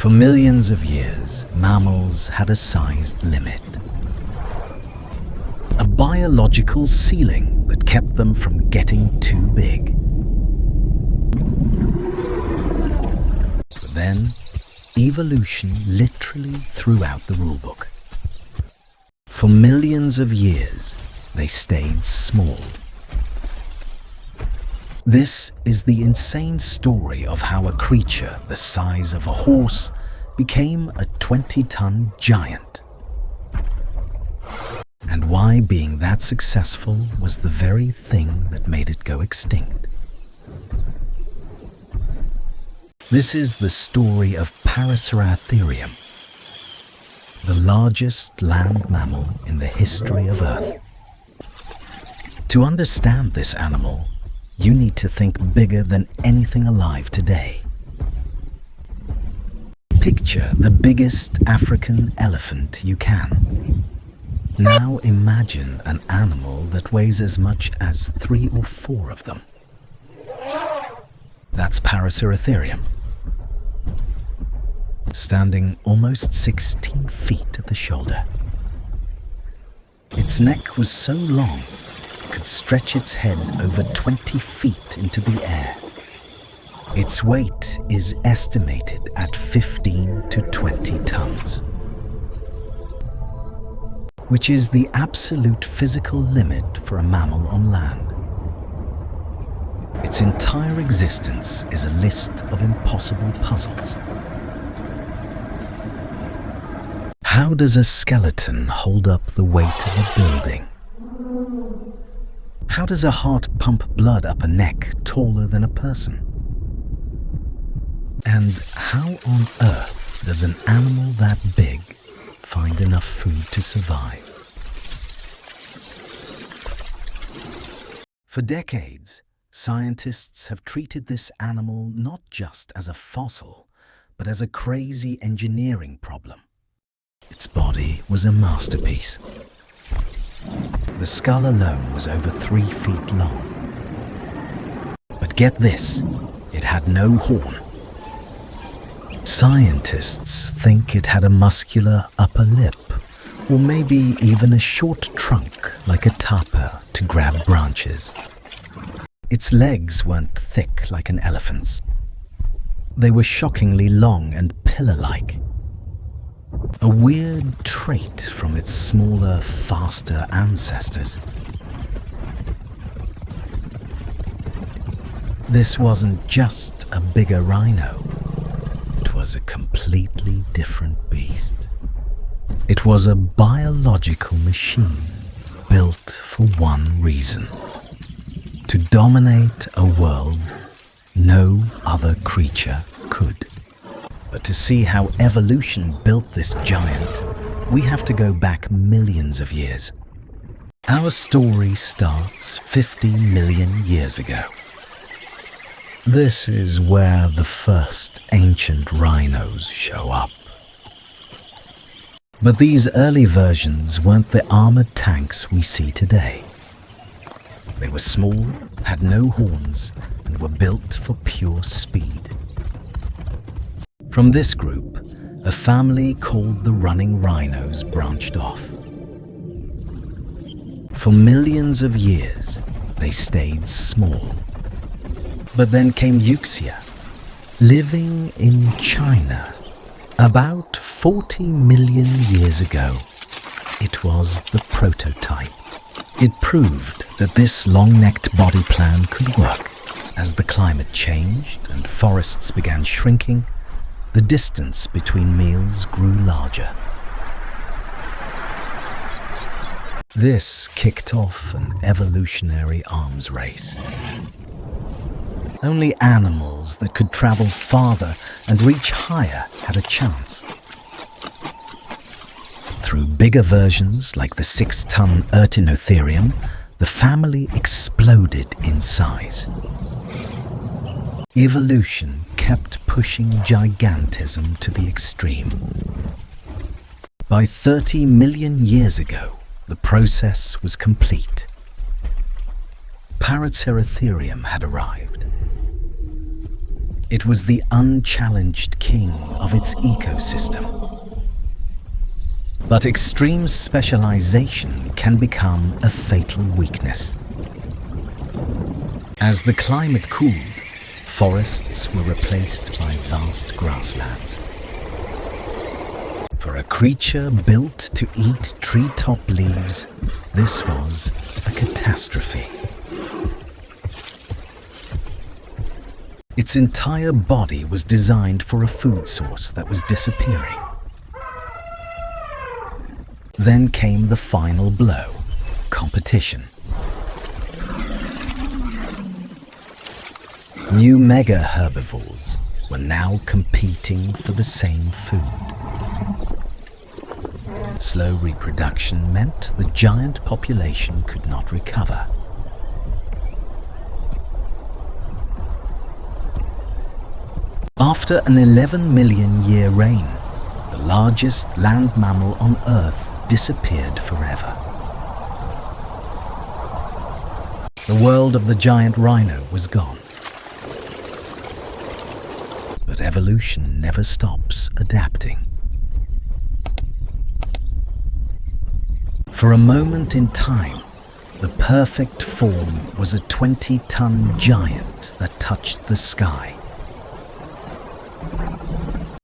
For millions of years, mammals had a size limit. A biological ceiling that kept them from getting too big. But then, evolution literally threw out the rulebook. For millions of years, they stayed small. This is the insane story of how a creature the size of a horse became a 20-ton giant. And why being that successful was the very thing that made it go extinct. This is the story of Paraceratherium, the largest land mammal in the history of Earth. To understand this animal, you need to think bigger than anything alive today. Picture the biggest African elephant you can. Now imagine an animal that weighs as much as 3 or 4 of them. That's Paraceratherium, standing almost 16 feet at the shoulder. Its neck was so long, it could stretch its head over 20 feet into the air. Its weight is estimated at 15 to 20 tons, which is the absolute physical limit for a mammal on land. Its entire existence is a list of impossible puzzles. How does a skeleton hold up the weight of a building? How does a heart pump blood up a neck taller than a person? And how on earth does an animal that big find enough food to survive? For decades, scientists have treated this animal not just as a fossil, but as a crazy engineering problem. Its body was a masterpiece. The skull alone was over 3 feet long. But get this, it had no horn. Scientists think it had a muscular upper lip, or maybe even a short trunk like a tapa to grab branches. Its legs weren't thick like an elephant's. They were shockingly long and pillar-like. A weird trait from its smaller, faster ancestors. This wasn't just a bigger rhino. It was a completely different beast. It was a biological machine built for one reason: to dominate a world no other creature could. But to see how evolution built this giant, we have to go back millions of years. Our story starts 50 million years ago. This is where the first ancient rhinos show up. But these early versions weren't the armored tanks we see today. They were small, had no horns, and were built for pure speed. From this group, a family called the running rhinos branched off. For millions of years, they stayed small. But then came Juxia, living in China. About 40 million years ago, it was the prototype. It proved that this long-necked body plan could work. As the climate changed and forests began shrinking, the distance between meals grew larger. This kicked off an evolutionary arms race. Only animals that could travel farther and reach higher had a chance. Through bigger versions like the 6-ton Prehistoric, the family exploded in size. Evolution kept pushing gigantism to the extreme. By 30 million years ago, the process was complete. Paraceratherium had arrived. It was the unchallenged king of its ecosystem. But extreme specialization can become a fatal weakness. As the climate cooled, forests were replaced by vast grasslands. For a creature built to eat treetop leaves, this was a catastrophe. Its entire body was designed for a food source that was disappearing. Then came the final blow: competition. New mega herbivores were now competing for the same food. Slow reproduction meant the giant population could not recover. After an 11 million year reign, the largest land mammal on Earth disappeared forever. The world of the giant rhino was gone. But evolution never stops adapting. For a moment in time, the perfect form was a 20-ton giant that touched the sky.